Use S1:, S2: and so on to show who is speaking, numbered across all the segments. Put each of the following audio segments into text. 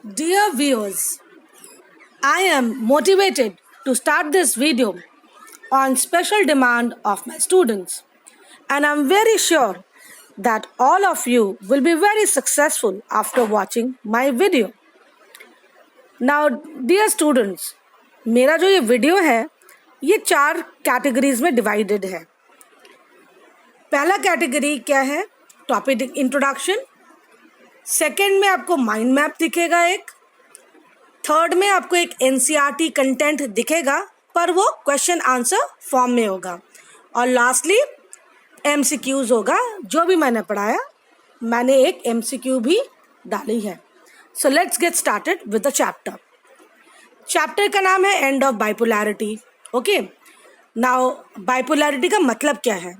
S1: Dear viewers, I am motivated to start this video on special demand of my students, and I'm very sure that all of you will be very successful after watching my video. Now, dear students, मेरा जो ये video है ये 4 categories में divided है. पहला category क्या है? Topic introduction. सेकंड में आपको माइंड मैप दिखेगा एक. थर्ड में आपको एक एनसीईआरटी कंटेंट दिखेगा पर वो क्वेश्चन आंसर फॉर्म में होगा. और लास्टली एमसीक्यूज होगा. जो भी मैंने पढ़ाया मैंने एक एमसीक्यू भी डाली है. So let's get started with the chapter. Chapter का नाम है end of bipolarity. Okay, now bipolarity का मतलब क्या है?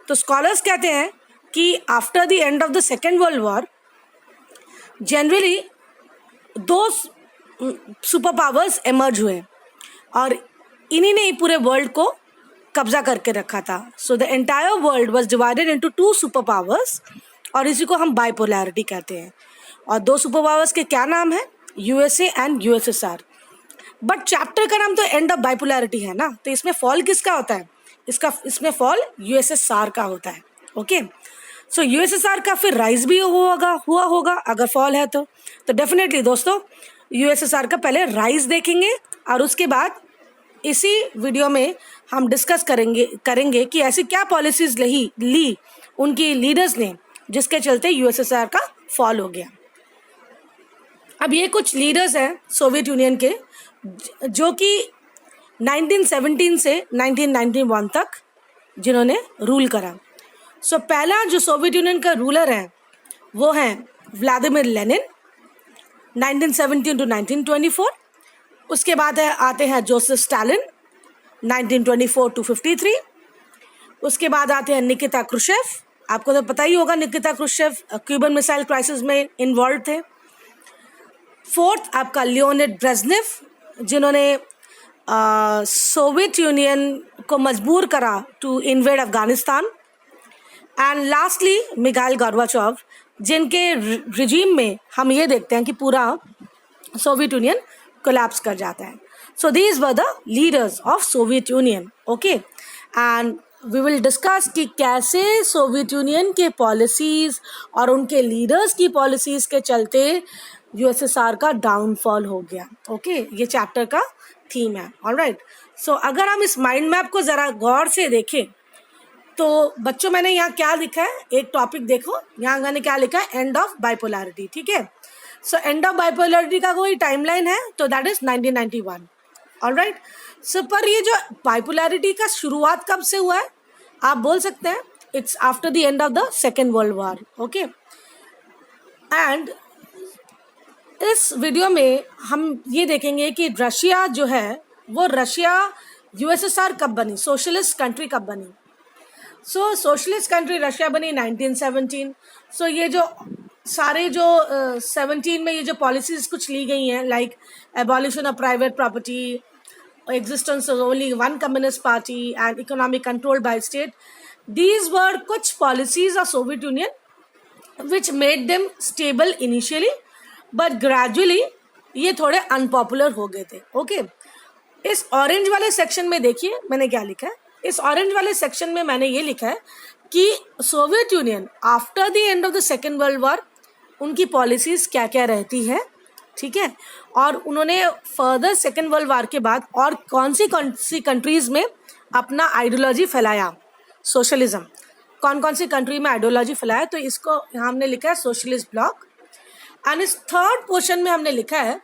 S1: तो स्कॉलर्स कहते हैं कि after the end of the second world war generally 2 super powers emerge हुए और इन्हीं ने ही पूरे वर्ल्ड को कब्जा करके रखा था. So the entire world was divided into 2 super powers और इसी को हम बाइपोलैरिटी कहते हैं. और 2 सुपर पावर्स के क्या नाम है? USA and USSR. But chapter का नाम तो एंड ऑफ बाइपोलैरिटी है ना, तो इसमें फॉल किसका होता है? इसमें फॉल यूएसएसआर का होता है. ओके, सो यूएसएसआर का फिर राइज भी हुआ होगा अगर फॉल है तो डेफिनेटली दोस्तों यूएसएसआर का पहले राइज देखेंगे और उसके बाद इसी वीडियो में हम डिस्कस करेंगे कि ऐसी क्या पॉलिसीज ली उनकी लीडर्स ने जिसके चलते यूएसएसआर का फॉल हो गया. अब ये कुछ लीडर्स हैं सोवियत यूनियन के जो कि 1917 से 1991 तक जिन्होंने रूल करा. सो पहला जो सोवियत यूनियन का रूलर है वो है व्लादिमीर लेनिन 1917 to 1924. उसके बाद आते हैं जोसेफ स्टालिन 1924 to 53. उसके बाद आते हैं निकिता क्रुश्चेव. आपको तो पता ही होगा Nikita Khrushchev Cuban missile crisis में इन्वॉल्व थे. फोर्थ आपका लियोनिड ब्रेजनेव जिन्होंने सोवियत यूनियन को मजबूर करा to invade Afghanistan. And lastly Mikhail Gorbachev जिनके रिजीम में हम ये देखते हैं कि पूरा सोवियत यूनियन कोलैप्स कर जाता है. So these were the leaders of Soviet Union. Okay, and we will discuss कि कैसे सोवियत यूनियन के पॉलिसीज और उनके लीडर्स की पॉलिसीज के चलते यूएसएसआर का डाउनफॉल हो गया. ओके, ये चैप्टर का थीम है. ऑलराइट, सो अगर हम इस माइंड मैप को ज़रा गौर से देखें तो बच्चों मैंने यहाँ क्या लिखा है, एक टॉपिक देखो. यहाँ मैंने क्या लिखा है? End of bipolarity. ठीक है, सो एंड ऑफ बाइपोलैरिटी का कोई टाइमलाइन है तो दैट इज 1991. ऑलराइट, सो पर ये जो बाइपोलैरिटी का शुरुआत कब से हुआ है आप बोल सकते हैं it's after the end of the second world war. Okay, and इस वीडियो में हम ये देखेंगे कि रशिया जो है वो रशिया यूएसएसआर कब बनी, सोशलिस्ट कंट्री कब बनी. सो सोशलिस्ट कंट्री रशिया बनी 1917. सो ये जो सारे जो 17 में ये जो पॉलिसीज कुछ ली गई हैं like abolition of private property, existence of only one communist party and economic control by state, these were कुछ policies of Soviet Union which made them stable initially but gradually ये थोड़े अनपॉपुलर हो गए थे. ओके, इस orange वाले section में देखिए मैंने क्या लिखा है. इस ऑरेंज वाले सेक्शन में मैंने ये लिखा है कि Soviet union after the end of the second world war उनकी पॉलिसीज क्या क्या रहती है. ठीक है, और उन्होंने फर्दर सेकेंड वर्ल्ड वॉर के बाद और कौन सी कंट्रीज में अपना आइडियोलॉजी फैलाया, सोशलिज्म कौन सी कंट्री में आइडियोलॉजी फैलाया. तो इसको यहाँ हमने लिखा है सोशलिस्ट ब्लॉक. एंड इस थर्ड पोर्शन में हमने लिखा है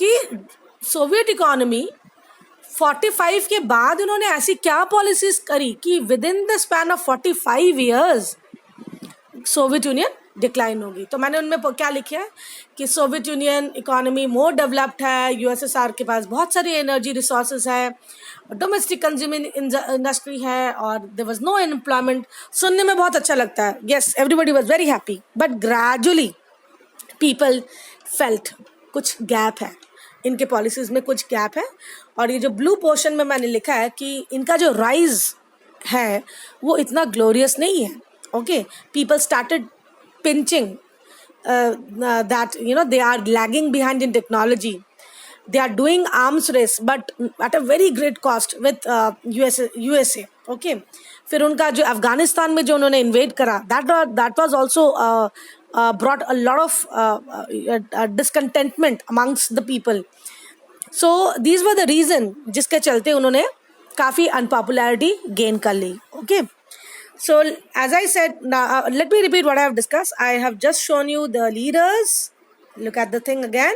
S1: कि सोवियत इकोनॉमी 45 के बाद उन्होंने ऐसी क्या पॉलिसीज करी कि with in the span of 45 years Soviet union decline होगी. तो मैंने उनमें क्या लिखा है कि Soviet union economy more developed है, यूएसएसआर के पास बहुत सारी एनर्जी रिसोर्सेज है, डोमेस्टिक कंज्यूमिंग इंडस्ट्री है और देयर वाज नो अनएम्प्लॉयमेंट. सुनने में बहुत अच्छा लगता है. Yes, everybody was very happy but gradually people felt कुछ गैप है इनके पॉलिसीज में, कुछ गैप है. और ये जो ब्लू पोर्शन में मैंने लिखा है कि इनका जो राइज है वो इतना ग्लोरियस नहीं है. Okay, people started pinching that they are lagging behind in technology. They are doing arms race but at a very great cost with USA. Okay, फिर उनका जो अफगानिस्तान में जो उन्होंने इन्वेड करा, that was also brought a lot of discontentment amongst the people. So these were the reason जिसके चलते उन्होंने काफ़ी unpopularity gain कर ली. Okay, so as I said, now let me repeat what I have discussed. I have just shown you the leaders. Look at the thing again.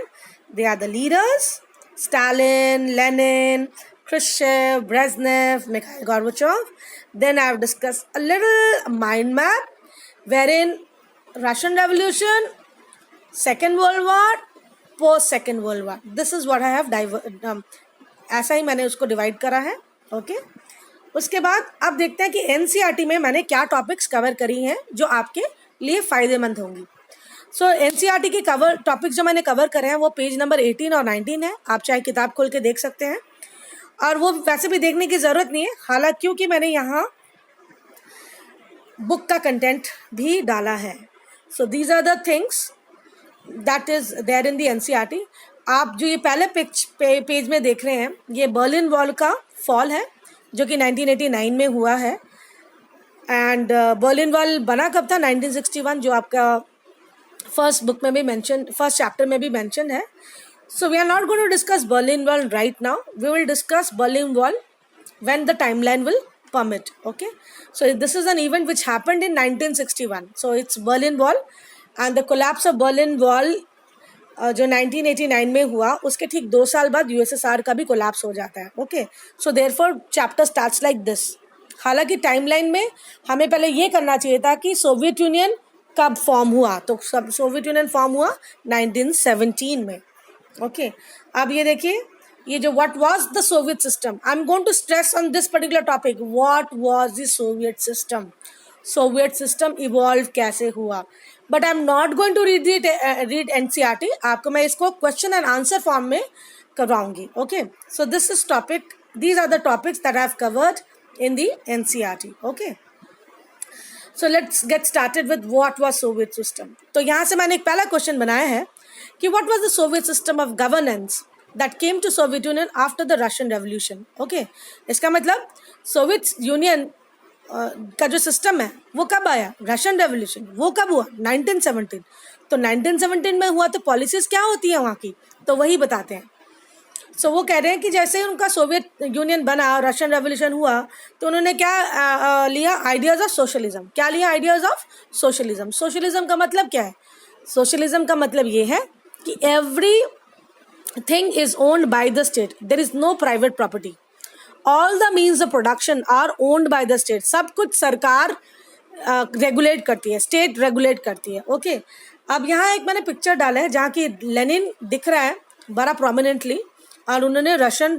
S1: They are the leaders: Stalin, Lenin, Khrushchev, Brezhnev, Mikhail Gorbachev. Then I have discussed a little mind map wherein Russian Revolution, Second World War, post Second World War. This is what I have ऐसा ही मैंने उसको divide करा है. Okay, उसके बाद अब देखते हैं कि एनसीईआरटी में मैंने क्या टॉपिक्स कवर करी हैं जो आपके लिए फ़ायदेमंद होंगी. सो एनसीईआरटी के कवर टॉपिक्स जो मैंने कवर करे हैं वो पेज नंबर 18 और 19 है. आप चाहे किताब खोल के देख सकते हैं, और वो वैसे भी देखने की ज़रूरत नहीं है, हालांकि क्योंकि मैंने यहाँ बुक का कंटेंट भी डाला है. So these are the things that is there in the NCERT. आप जो ये पहले पेज में देख रहे हैं, ये बर्लिन वॉल का फॉल है जो कि 1989 में हुआ है. एंड बर्लिन वॉल बना कब था? 1961, जो आपका फर्स्ट बुक में भी मेंशन, फर्स्ट चैप्टर में भी मेंशन है. So we are not going to discuss Berlin wall right now. We will discuss Berlin wall when the timeline will permit. Okay, so this is an event which happened in 1961. So it's Berlin Wall, and the collapse of Berlin Wall जो 1989 में हुआ, उसके ठीक 2 साल बाद USSR का भी collapse हो जाता है. Okay, so therefore chapter starts like this. हालांकि टाइमलाइन में हमें पहले ये करना चाहिए था कि सोवियत यूनियन कब फॉर्म हुआ. तो सब सोवियत यूनियन फॉर्म हुआ 1917 में. ओके, अब ये देखिए, ये जो what was the Soviet system, I'm going to stress on this particular topic. What was the Soviet system? Soviet system evolve कैसे हुआ? But I'm not going to read NCERT. आपको मैं इसको question and answer form में करवाऊंगी. Okay, so this is topic. These are the topics that I've covered in the NCERT. Okay, so let's get started with what was Soviet system. तो यहाँ से मैंने एक पहला question बनाया है कि what was the Soviet system of governance that came to Soviet Union after the Russian Revolution. Okay, इसका मतलब सोवियत यूनियन का जो सिस्टम है वो कब आया? रशियन रेवोल्यूशन वो कब हुआ? 1917. तो 1917 में हुआ तो पॉलिसीज क्या होती है वहाँ की, तो वही बताते हैं. सो वो कह रहे हैं कि जैसे ही उनका सोवियत यूनियन बना, रशियन रेवोल्यूशन हुआ, तो उन्होंने क्या लिया? Ideas of socialism. क्या लिया? Ideas of socialism. सोशलिज्म का मतलब क्या है? सोशलिज्म का मतलब ये है कि every thing is owned by the state. There is no private property. All the means of production are owned by the state. सब कुछ सरकार रेगुलेट करती है, स्टेट रेगुलेट करती है. ओके, अब यहाँ एक मैंने पिक्चर डाला है जहाँ की लेनिन दिख रहा है बड़ा प्रोमिनेंटली, और उन्होंने रशियन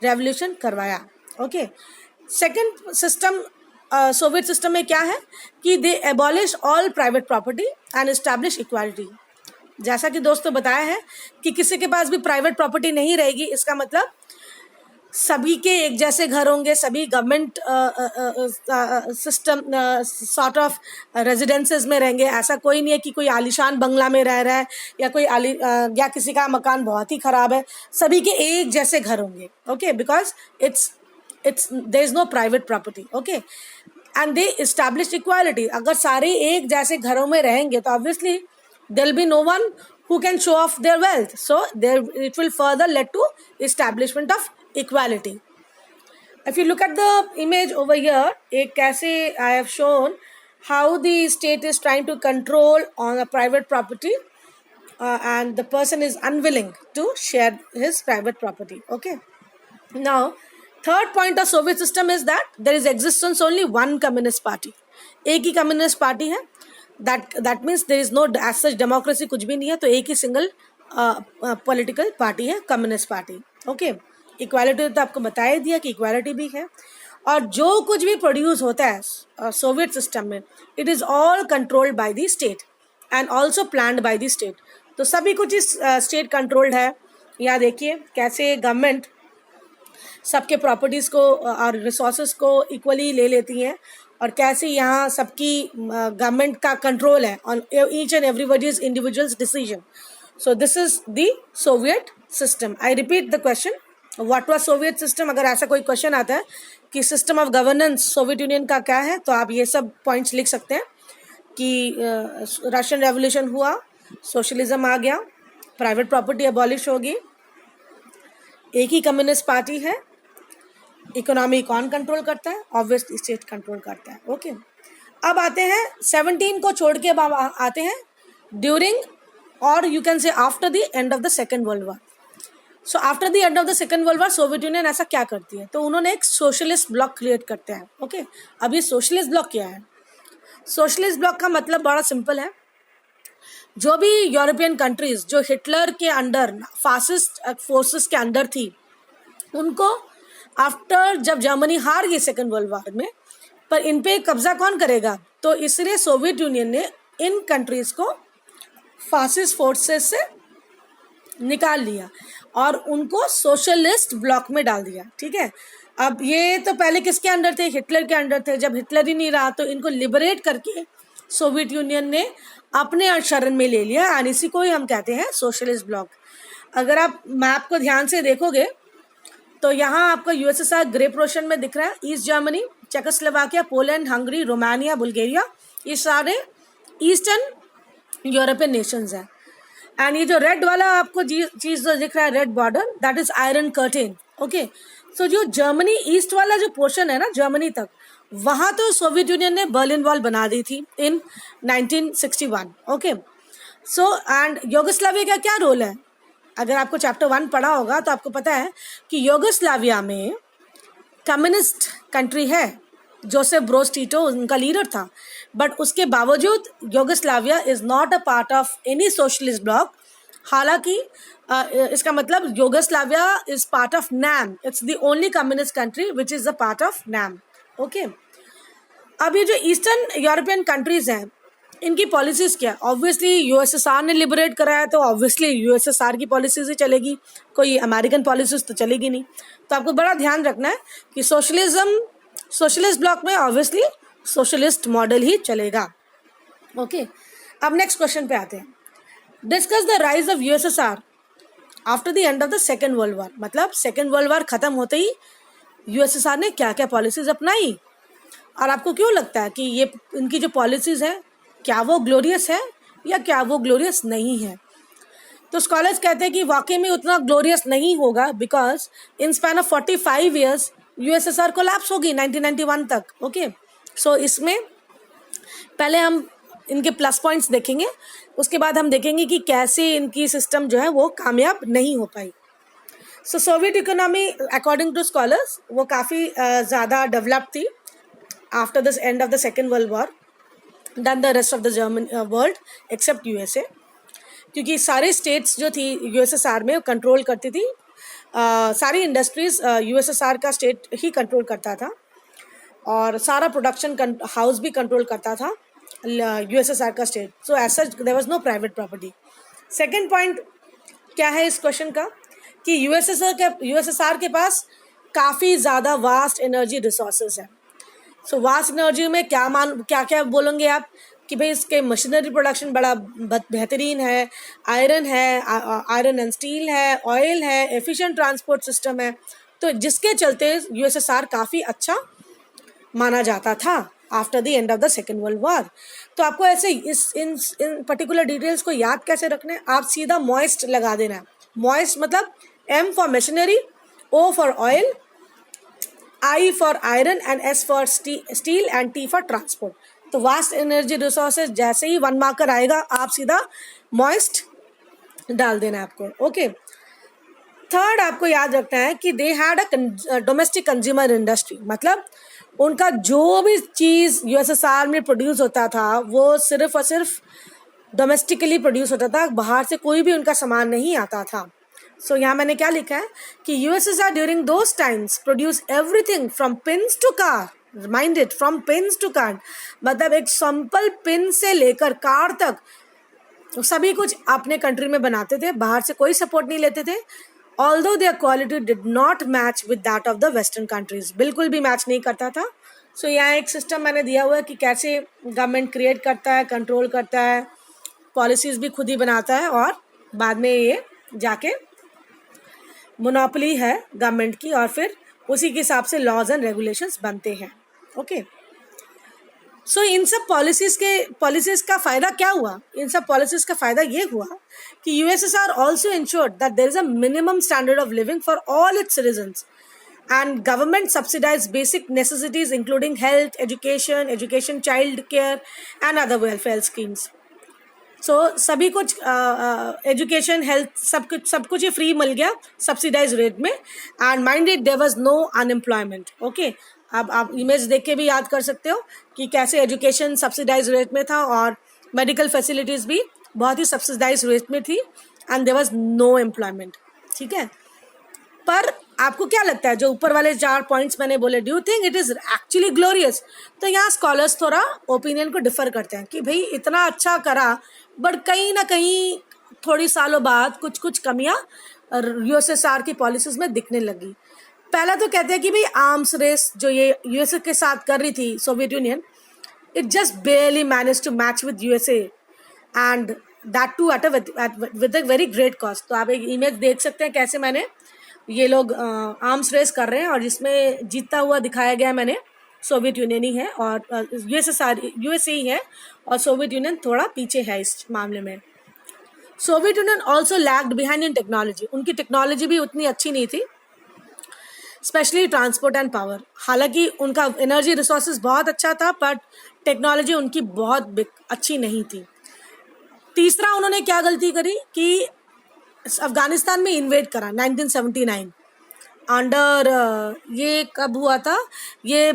S1: रेवोल्यूशन करवाया. Okay, second system Soviet system में क्या है कि they abolish all private property and establish equality. जैसा कि दोस्तों बताया है कि किसी के पास भी प्राइवेट प्रॉपर्टी नहीं रहेगी. इसका मतलब सभी के एक जैसे घर होंगे, सभी government system sort of residences में रहेंगे. ऐसा कोई नहीं है कि कोई आलीशान बंगला में रह रहा है या कोई या किसी का मकान बहुत ही ख़राब है. सभी के एक जैसे घर होंगे. Okay, because it's there is no private property. Okay, and they establish equality. अगर सारे एक जैसे घरों में रहेंगे तो obviously there will be no one who can show off their wealth. So it will further lead to establishment of equality. If you look at the image over here, एक कैसे I have shown how the state is trying to control on a private property and the person is unwilling to share his private property. Okay, now third point of Soviet system is that there is existence only one communist party. एक ही communist party है. that means there is no as such democracy, कुछ भी नहीं है. तो एक ही single political party है, communist party. Okay, equality तो आपको बता ही दिया कि इक्वालिटी भी है. और जो कुछ भी प्रोड्यूस होता है सोवियत सिस्टम में, it is all controlled by the state and also planned by the state. तो सभी कुछ इस स्टेट कंट्रोल्ड है. यहाँ देखिए कैसे गवर्नमेंट सबके प्रॉपर्टीज़ को और रिसोर्सेज को इक्वली ले लेती हैं और कैसे यहाँ सबकी गवर्नमेंट का कंट्रोल है on each and everybody's individuals decision. So this is the Soviet system. I repeat the question, what was Soviet system. अगर ऐसा कोई क्वेश्चन आता है कि system of governance Soviet union का क्या है, तो आप ये सब पॉइंट्स लिख सकते हैं कि रशियन रेवोल्यूशन हुआ, सोशलिज्म आ गया, प्राइवेट प्रॉपर्टी अबॉलिश होगी, एक ही कम्युनिस्ट पार्टी है, इकोनॉमी कौन कंट्रोल करता है, ऑब्वियसली स्टेट कंट्रोल करता है. ओके, अब आते हैं 17 को छोड़ के अब आते हैं ड्यूरिंग और you can say after the end of the second world war. So after the end of the second world war Soviet union ऐसा क्या करती है, तो उन्होंने एक सोशलिस्ट ब्लॉक क्रिएट करते हैं. ओके, अब ये सोशलिस्ट ब्लॉक क्या है? सोशलिस्ट ब्लॉक का मतलब बड़ा सिंपल है. जो भी यूरोपियन कंट्रीज जो हिटलर के अंडर फासिस्ट फोर्सेस के अंडर थी, उनको आफ्टर जब जर्मनी हार गई सेकेंड वर्ल्ड वॉर में, पर इन पे कब्जा कौन करेगा, तो इसलिए सोवियत यूनियन ने इन कंट्रीज को फासिस्ट फोर्सेस से निकाल लिया और उनको सोशलिस्ट ब्लॉक में डाल दिया. ठीक है, अब ये तो पहले किसके अंडर थे? हिटलर के अंडर थे. जब हिटलर ही नहीं रहा तो इनको लिबरेट करके सोवियत यूनियन ने अपने शरण में ले लिया, और इसी को ही हम कहते हैं सोशलिस्ट ब्लॉक. अगर आप मैप को ध्यान से देखोगे तो यहाँ आपको यूएसएसआर ग्रे पोर्शन में दिख रहा है. East Germany, Czechoslovakia, Poland, Hungary, Romania, Bulgaria, ये सारे ईस्टर्न यूरोपियन नेशंस हैं. एंड ये जो रेड वाला आपको चीज जो दिख रहा है, red border, that is iron curtain. Okay, so जो जर्मनी ईस्ट वाला जो पोर्शन है ना, जर्मनी तक, वहां तो सोवियत यूनियन ने बर्लिन वॉल बना दी थी इन 1961. ओके, सो एंड यूगोस्लाविया का क्या रोल है? अगर आपको चैप्टर 1 पढ़ा होगा तो आपको पता है कि यूगोस्लाविया में कम्युनिस्ट कंट्री है, जोसेफ ब्रोज टीटो उनका लीडर था, बट उसके बावजूद Yugoslavia is not a part of any socialist bloc. हालांकि इसका मतलब Yugoslavia is part of NAM. It's the only communist country which is the part of NAM. Okay, अब ये जो ईस्टर्न यूरोपियन कंट्रीज हैं, इनकी पॉलिसीज क्या? ऑब्वियसली यूएसएसआर ने लिबरेट कराया तो ऑब्वियसली यूएसएसआर की पॉलिसीज ही चलेगी, कोई अमेरिकन पॉलिसीज तो चलेगी नहीं. तो आपको बड़ा ध्यान रखना है कि सोशलिस्ट ब्लॉक में ऑब्वियसली सोशलिस्ट मॉडल ही चलेगा. ओके, अब नेक्स्ट क्वेश्चन पे आते हैं. Discuss the rise of USSR after the end of the second world war. मतलब सेकेंड वर्ल्ड वॉर खत्म होते ही यूएसएसआर ने क्या क्या पॉलिसीज अपनाई, और आपको क्यों लगता है कि ये इनकी जो पॉलिसीज हैं क्या वो ग्लोरियस है या क्या वो ग्लोरियस नहीं है? तो स्कॉलर्स कहते हैं कि वाकई में उतना ग्लोरियस नहीं होगा, because in span of 45 years USSR collapse होगी 1991 तक. ओके, सो इसमें पहले हम इनके प्लस पॉइंट्स देखेंगे, उसके बाद हम देखेंगे कि कैसे इनकी सिस्टम जो है वो कामयाब नहीं हो पाई. So Soviet economy according to scholars वो काफ़ी ज़्यादा डेवलप थी after the end of the second world war than the rest of the German world except USA, क्योंकि सारे स्टेट्स जो थी यूएसएसआर में कंट्रोल करती थी. सारी इंडस्ट्रीज यूएसएसआर का स्टेट ही कंट्रोल करता था, और सारा प्रोडक्शन हाउस भी कंट्रोल करता था यूएसएसआर का state. So as such there was no private property. Second point क्या है इस क्वेश्चन का, कि यूएसएसआर के पास काफ़ी ज़्यादा वास्ट एनर्जी रिसोर्सेज है. सो वास्ट एनर्जी में क्या क्या बोलेंगे आप कि भाई इसके मशीनरी प्रोडक्शन बड़ा बेहतरीन है, आयरन है, आयरन एंड स्टील है, ऑयल है, एफिशिएंट ट्रांसपोर्ट सिस्टम है. तो जिसके चलते यूएसएसआर काफ़ी अच्छा माना जाता था after the end of the second world war. तो आपको ऐसे इन पर्टिकुलर डिटेल्स को याद कैसे रखना है, आप सीधा मॉइस्ट लगा देना है. मॉइस्ट मतलब M for machinery, O for oil, I for iron and S for steel and T for transport. तो वास्ट एनर्जी रिसोर्सेज जैसे ही 1 मार्कर आएगा आप सीधा मॉइस्ट डाल देना है आपको. ओके, थर्ड आपको याद रखना है कि they had a domestic consumer industry. मतलब उनका जो भी चीज़ यूएसएसआर में प्रोड्यूस होता था वो सिर्फ और सिर्फ डोमेस्टिकली प्रोड्यूस होता था, बाहर से कोई भी उनका सामान नहीं आता था. सो यहाँ मैंने क्या लिखा है कि USSR during those times produce everything from pins to car. Remind it, from pins to car, मतलब एक सिंपल पिन से लेकर कार तक सभी कुछ अपने कंट्री में बनाते थे, बाहर से कोई सपोर्ट नहीं लेते थे. Although there quality did not match with that of the western countries, बिल्कुल भी मैच नहीं करता था. सो यहाँ एक सिस्टम मैंने दिया हुआ है कि कैसे गवर्नमेंट क्रिएट करता है, कंट्रोल करता है, पॉलिसीज़ भी खुद ही बनाता है और बाद में ये जाके मोनोपोली है गवर्नमेंट की और फिर उसी के हिसाब से लॉज एंड रेगुलेशंस बनते हैं. ओके, सो इन सब पॉलिसीज़ का फ़ायदा क्या हुआ? इन सब पॉलिसीज़ का फ़ायदा ये हुआ कि USSR also ensured that there is a minimum standard of living for all its citizens and government subsidized basic necessities including health, education, child care and other welfare schemes. So सभी कुछ education, health, सब कुछ ही free मिल गया subsidize rate में. And mind it there was no unemployment. Okay, अब आप image देख के भी याद कर सकते हो कि कैसे एजुकेशन सब्सिडाइज रेट में था और मेडिकल फैसिलिटीज़ भी बहुत ही सब्सिडाइज रेट में थी and there was no employment. ठीक है, पर आपको क्या लगता है जो ऊपर वाले 4 पॉइंट्स मैंने बोले, do you think it is actually glorious? तो यहाँ स्कॉलर्स थोड़ा ओपिनियन को डिफर करते हैं कि भाई इतना अच्छा करा बट कहीं ना कहीं थोड़ी सालों बाद कुछ कुछ कमियाँ USSR की पॉलिसीज़ में दिखने लगी. पहला तो कहते हैं कि भाई आर्म्स रेस जो ये USA के साथ कर रही थी Soviet Union, it just barely manage to match with USA and that too with a very great cost. तो आप एक इमेज देख सकते हैं कैसे मैंने ये लोग आर्म्स रेस कर रहे हैं और जिसमें जीतता हुआ दिखाया गया मैंने सोवियत यूनियन ही है और USA ही है और सोवियत यूनियन थोड़ा पीछे है इस मामले में. Soviet union also lagged behind in technology. उनकी टेक्नोलॉजी भी उतनी अच्छी नहीं थी, स्पेशली ट्रांसपोर्ट एंड पावर. हालांकि उनका एनर्जी रिसोर्सेज बहुत अच्छा था बट टेक्नोलॉजी उनकी बहुत अच्छी नहीं थी. तीसरा उन्होंने क्या गलती करी कि अफगानिस्तान में इन्वेड करा 1979 अंडर ये कब हुआ था? ये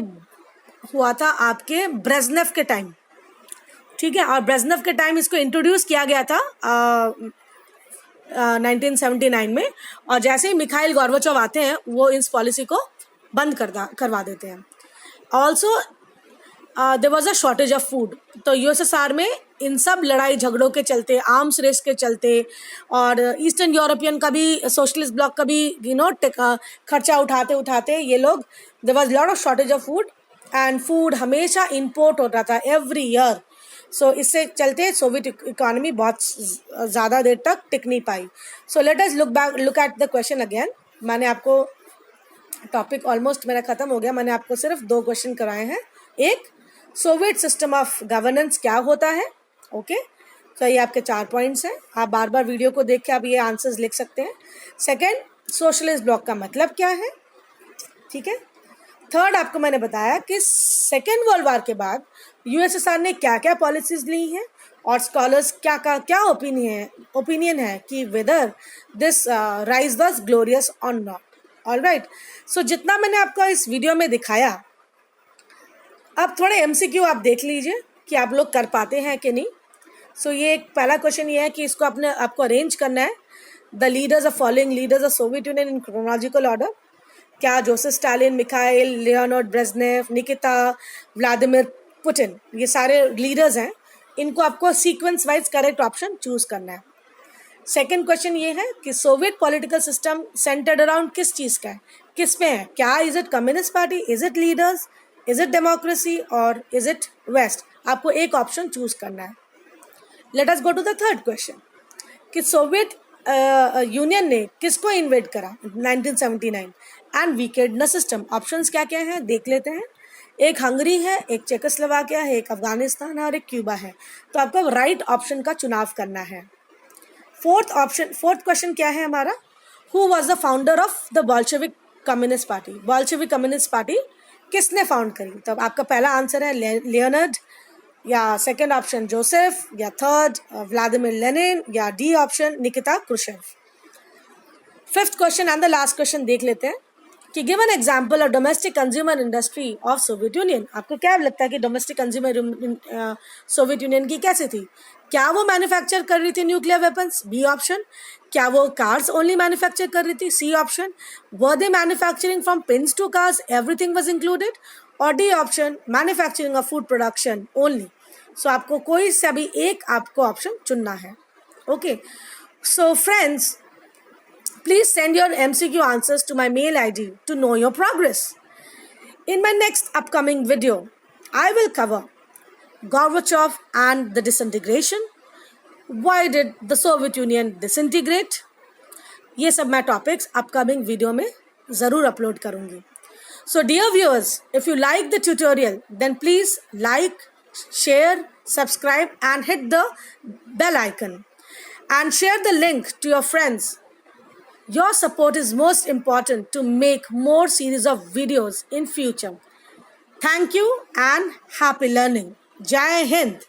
S1: हुआ था आपके ब्रेजनेव के टाइम. ठीक है, और ब्रेजनेव के टाइम इसको इंट्रोड्यूस किया गया था 1979 में और जैसे ही मिखाइल गोर्बाचोव आते हैं वो इस पॉलिसी को बंद करवा देते हैं. Also there was a shortage of food. तो USSR में इन सब लड़ाई झगड़ों के चलते, आर्म्स रेस के चलते और ईस्टर्न यूरोपियन का भी, सोशलिस्ट ब्लॉक का भी खर्चा उठाते ये लोग, there was lot of shortage of food and food हमेशा इंपोर्ट होता था एवरी ईयर. सो इससे चलते सोवियत इकोनॉमी बहुत ज़्यादा देर तक टिक नहीं पाई. So let us look at the question again. मैंने आपको टॉपिक ऑलमोस्ट मेरा ख़त्म हो गया. मैंने आपको सिर्फ 2 क्वेश्चन कराए हैं. एक, सोवियत सिस्टम ऑफ गवर्नेंस क्या होता है? ओके, तो ये आपके 4 पॉइंट्स हैं. आप बार बार वीडियो को देख के आप ये आंसर्स लिख सकते हैं. सेकंड, सोशलिस्ट ब्लॉक का मतलब क्या है? ठीक है. थर्ड, आपको मैंने बताया कि सेकेंड वर्ल्ड वॉर के बाद USSR ने क्या क्या पॉलिसीज ली हैं और स्कॉलर्स क्या ओपिनियन है कि whether this rise was glorious और नॉट. ऑलराइट, सो जितना मैंने आपको इस वीडियो में दिखाया, अब थोड़े MCQ आप देख लीजिए कि आप लोग कर पाते हैं कि नहीं. सो ये एक पहला क्वेश्चन ये है कि इसको आपको अरेंज करना है. The leaders of following leaders of Soviet Union in chronological order. क्या Joseph Stalin, Mikhail, Leonid Brezhnev, Nikita, Vladimir Putin, ये सारे लीडर्स हैं. इनको आपको sequence wise correct option choose करना है. सेकेंड क्वेश्चन ये है कि Soviet political system centred around किस चीज़ का है, किस में है? क्या is it communist party, is it leaders, is it democracy और इज इट वेस्ट? आपको एक ऑप्शन चूज करना है. Let us go to the third question कि सोवियत यूनियन ने किसको इन्वेड करा 1979 and weakened the system. Options क्या क्या हैं देख लेते हैं. एक हंगरी है, एक चेकोस्लोवाकिया है, एक अफगानिस्तान है और एक क्यूबा है. तो आपको राइट ऑप्शन का चुनाव करना है. फोर्थ क्वेश्चन क्या है हमारा? Who was the founder of the Bolshevik communist party? Bolshevik communist party किसने फाउंड करी? तो आपका पहला आंसर है लियोनिड, या सेकंड ऑप्शन जोसेफ, या थर्ड व्लादिमीर लेनिन, या D option Nikita Khrushchev. Fifth question and the last question देख लेते हैं कि give an example of domestic consumer industry of Soviet union. आपको क्या लगता है कि डोमेस्टिक कंज्यूमर सोवियत यूनियन की कैसी थी? क्या वो मैन्युफैक्चर कर रही थी न्यूक्लियर वेपन्स? B option. क्या वो कार्स ओनली मैन्युफैक्चर कर रही थी? C option. Were they manufacturing from pins to cars, everything was included? और D option, manufacturing of food production only. So आपको कोई सा भी एक आपको ऑप्शन चुनना है. Okay, so friends, please send your MCQ answers to my mail ID to know your progress. In my next upcoming video, I will cover Gorbachev and the disintegration. Why did the Soviet Union disintegrate? ये सब मैं topics upcoming video में ज़रूर upload करूँगी. So dear viewers, if you like the tutorial, then please like, share, subscribe and hit the bell icon. And share the link to your friends. Your support is most important to make more series of videos in future. Thank you and happy learning. Jai Hind.